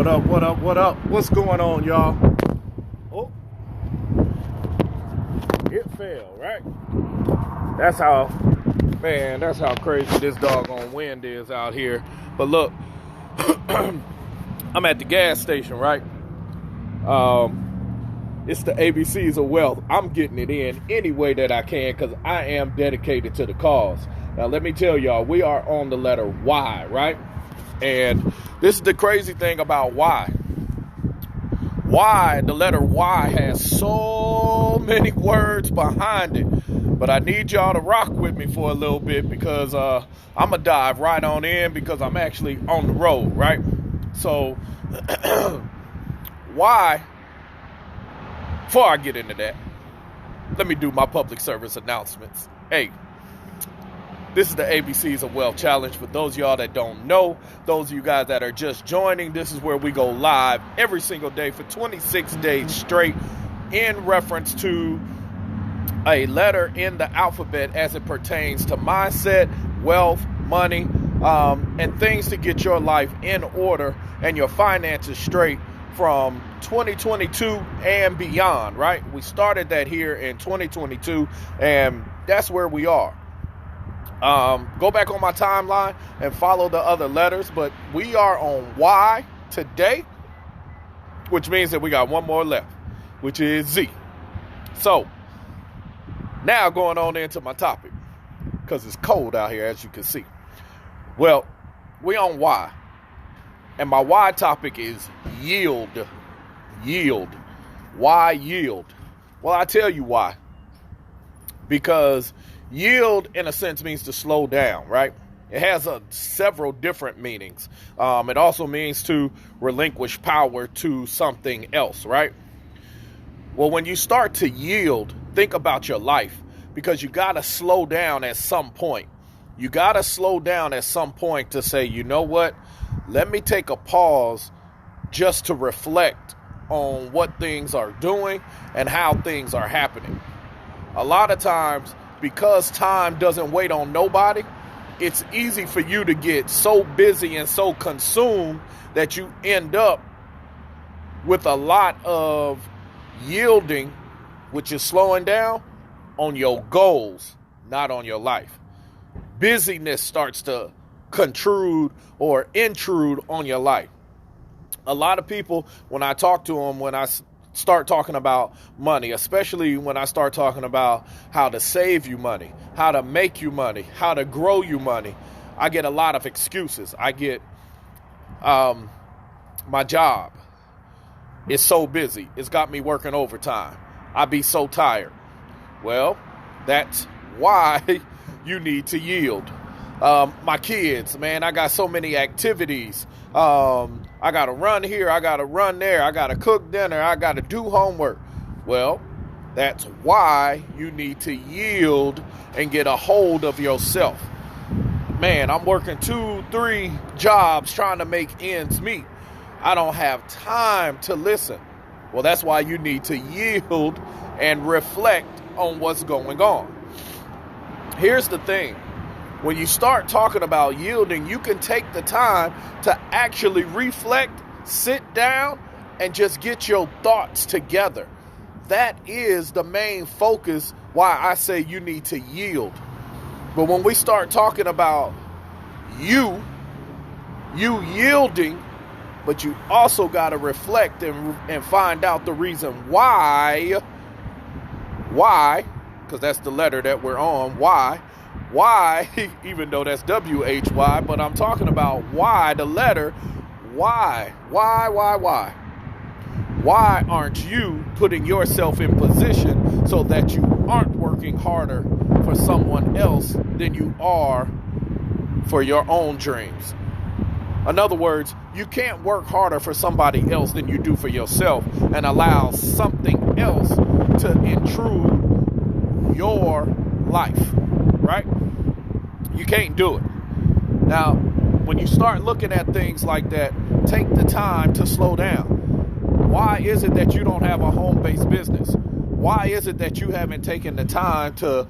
What up, what up, what up? What's going on, y'all? Oh, it fell, right? That's how crazy this doggone wind is out here. But look, I'm at the gas station, right? It's the ABCs of wealth. I'm getting it in any way that I can because I am dedicated to the cause. Now, let me tell y'all, we are on the letter Y, right? And this is the crazy thing about Y. Y, the letter Y has so many words behind it. But I need y'all to rock with me for a little bit because I'm going to dive right on in because I'm actually on the road, right? So, Y, before I get into that, let me do my public service announcements. Hey, this is the ABCs of Wealth Challenge. For those of y'all that don't know, those of you guys that are just joining, this is where we go live every single day for 26 days straight in reference to a letter in the alphabet as it pertains to mindset, wealth, money, and things to get your life in order and your finances straight from 2022 and beyond, right? We started that here in 2022, and that's where we are. Go back on my timeline and follow the other letters, but we are on Y today, which means that we got one more left, which is Z. So, now going on into my topic, because it's cold out here, as you can see. Well, we on Y, and my Y topic is yield. Yield. Why yield? Well, I tell you why. Because yield, in a sense, means to slow down, right? It has several different meanings. It also means to relinquish power to something else, right? Well, when you start to yield, think about your life because you got to slow down at some point. You got to slow down at some point to say, you know what? Let me take a pause just to reflect on what things are doing and how things are happening. A lot of times, because time doesn't wait on nobody, it's easy for you to get so busy and so consumed that you end up with a lot of yielding, which is slowing down on your goals, not on your life. Busyness starts to intrude on your life. A lot of people, when I talk to them, when I start talking about money, especially when I start talking about how to save you money, how to make you money, how to grow you money, I get a lot of excuses. I get my job is so busy. It's got me working overtime. I be so tired. Well, that's why you need to yield. My kids, man, I got so many activities. I got to run here. I got to run there. I got to cook dinner. I got to do homework. Well, that's why you need to yield and get a hold of yourself. Man, I'm working 2-3 jobs trying to make ends meet. I don't have time to listen. Well, that's why you need to yield and reflect on what's going on. Here's the thing. When you start talking about yielding, you can take the time to actually reflect, sit down, and just get your thoughts together. That is the main focus why I say you need to yield. But when we start talking about you yielding, but you also got to reflect and find out the reason why, because that's the letter that we're on, why, even though that's W-H-Y, but I'm talking about why, the letter, why? Why aren't you putting yourself in position so that you aren't working harder for someone else than you are for your own dreams? In other words, you can't work harder for somebody else than you do for yourself and allow something else to intrude your life, right? You can't do it. Now, when you start looking at things like that, take the time to slow down. Why is it that you don't have a home-based business? Why is it that you haven't taken the time to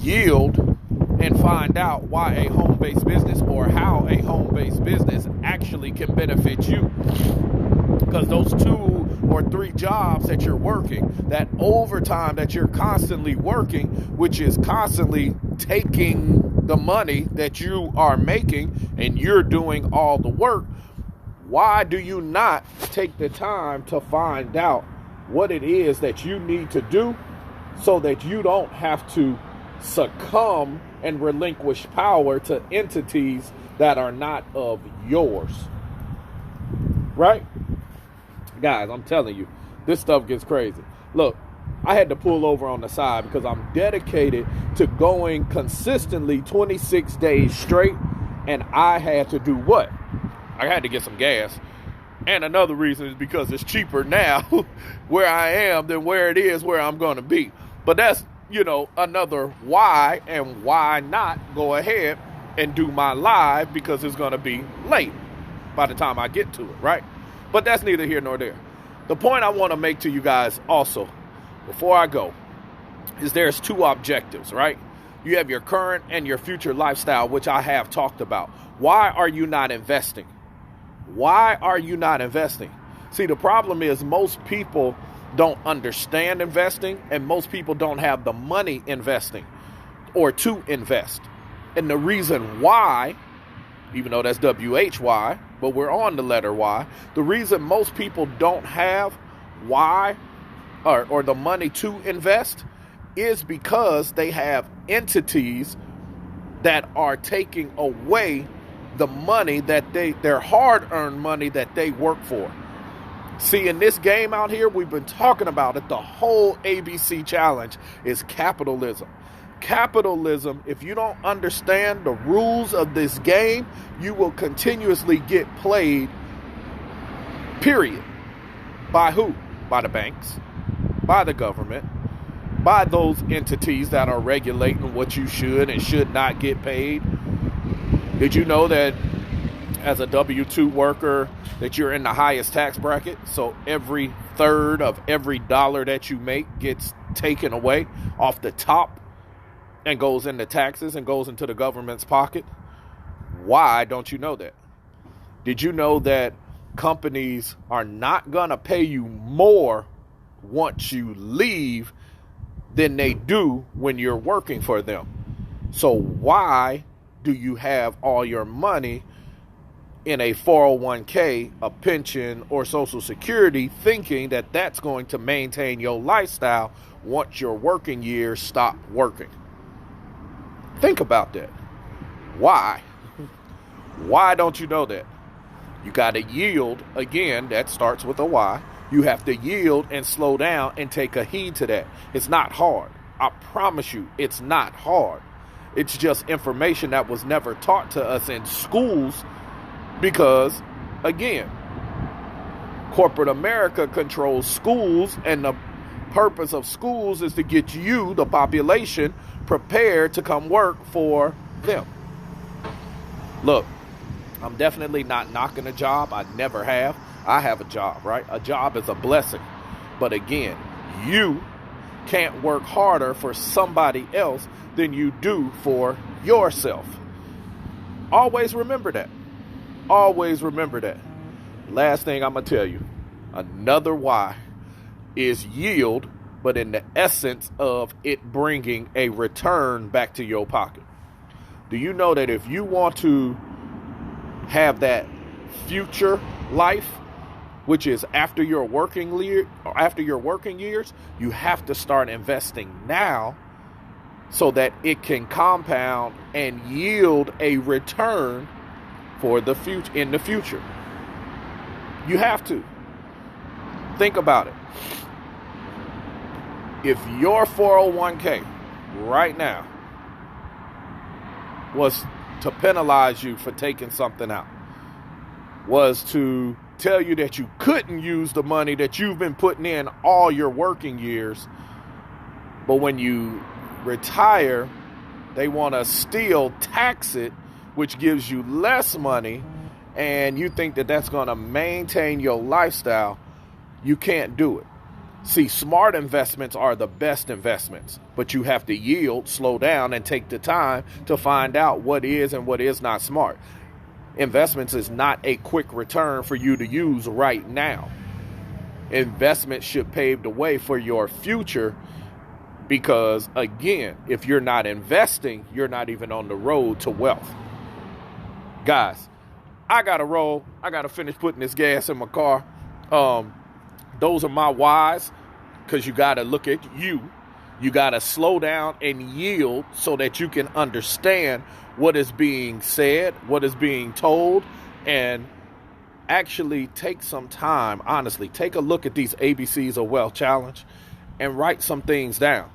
yield and find out why a home-based business or how a home-based business actually can benefit you. Because those 2 or 3 jobs that you're working, that overtime that you're constantly working, which is constantly taking the money that you are making and you're doing all the work, why do you not take the time to find out what it is that you need to do so that you don't have to succumb and relinquish power to entities that are not of yours? Right? Guys, I'm telling you, this stuff gets crazy. Look, I had to pull over on the side because I'm dedicated to going consistently 26 days straight, and I had to do what? I had to get some gas. And another reason is because it's cheaper now where I am than where it is where I'm going to be. But that's, another why, and why not go ahead and do my live, because it's going to be late by the time I get to it, right? But that's neither here nor there. The point I want to make to you guys also, before I go, is there's 2 objectives, right? You have your current and your future lifestyle, which I have talked about. Why are you not investing? Why are you not investing? See, the problem is most people don't understand investing, and most people don't have the money investing or to invest. And the reason why, even though that's W-H-Y, but we're on the letter Y, the reason most people don't have why or the money to invest is because they have entities that are taking away the money that their hard-earned money that they work for. See, in this game out here, we've been talking about it, the whole ABC challenge is capitalism. Capitalism, if you don't understand the rules of this game, you will continuously get played, period. By who? By the banks, by the government, by those entities that are regulating what you should and should not get paid. Did you know that as a W-2 worker that you're in the highest tax bracket? So every third of every dollar that you make gets taken away off the top and goes into taxes and goes into the government's pocket. Why don't you know that? Did you know that companies are not going to pay you more once you leave than they do when you're working for them? So why do you have all your money in a 401k, a pension, or Social Security, thinking that that's going to maintain your lifestyle once your working years stop working? Think about that. Why? Why don't you know that? You got to yield. Again, that starts with a why. You have to yield and slow down and take a heed to that. It's not hard. I promise you, it's not hard. It's just information that was never taught to us in schools because, again, corporate America controls schools, and the purpose of schools is to get you, the population, prepared to come work for them. Look, I'm definitely not knocking a job. I never have. I have a job, right? A job is a blessing. But again, you can't work harder for somebody else than you do for yourself. Always remember that. Always remember that. Last thing I'm going to tell you, another why is yield, but in the essence of it bringing a return back to your pocket. Do you know that if you want to have that future life, which is after your working years, you have to start investing now so that it can compound and yield a return for the future in the future. You have to. Think about it. If your 401k right now was to penalize you for taking something out, was to tell you that you couldn't use the money that you've been putting in all your working years, but when you retire, they want to still tax it, which gives you less money, and you think that that's going to maintain your lifestyle, you can't do it. See, smart investments are the best investments, but you have to yield, slow down, and take the time to find out what is and what is not smart. Investments is not a quick return for you to use right now. Investment should pave the way for your future because, again, if you're not investing, you're not even on the road to wealth. Guys, I got to roll. I got to finish putting this gas in my car. Those are my whys, because you got to look at you. You got to slow down and yield so that you can understand what is being said, what is being told, and actually take some time, honestly, take a look at these ABCs of Wealth Challenge and write some things down.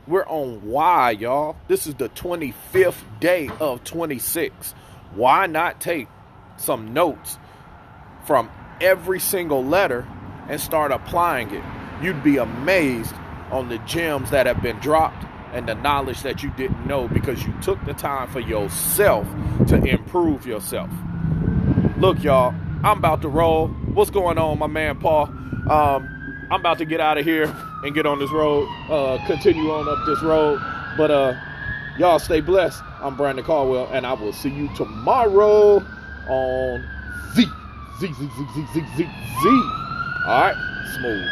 We're on why, y'all. This is the 25th day of 26. Why not take some notes from every single letter and start applying it? You'd be amazed on the gems that have been dropped and the knowledge that you didn't know because you took the time for yourself to improve yourself. Look, y'all, I'm about to roll. What's going on, my man Paul? I'm about to get out of here and get on this road, continue on up this road. But y'all stay blessed. I'm Brandon Caldwell, and I will see you tomorrow on Z. All right, smooth.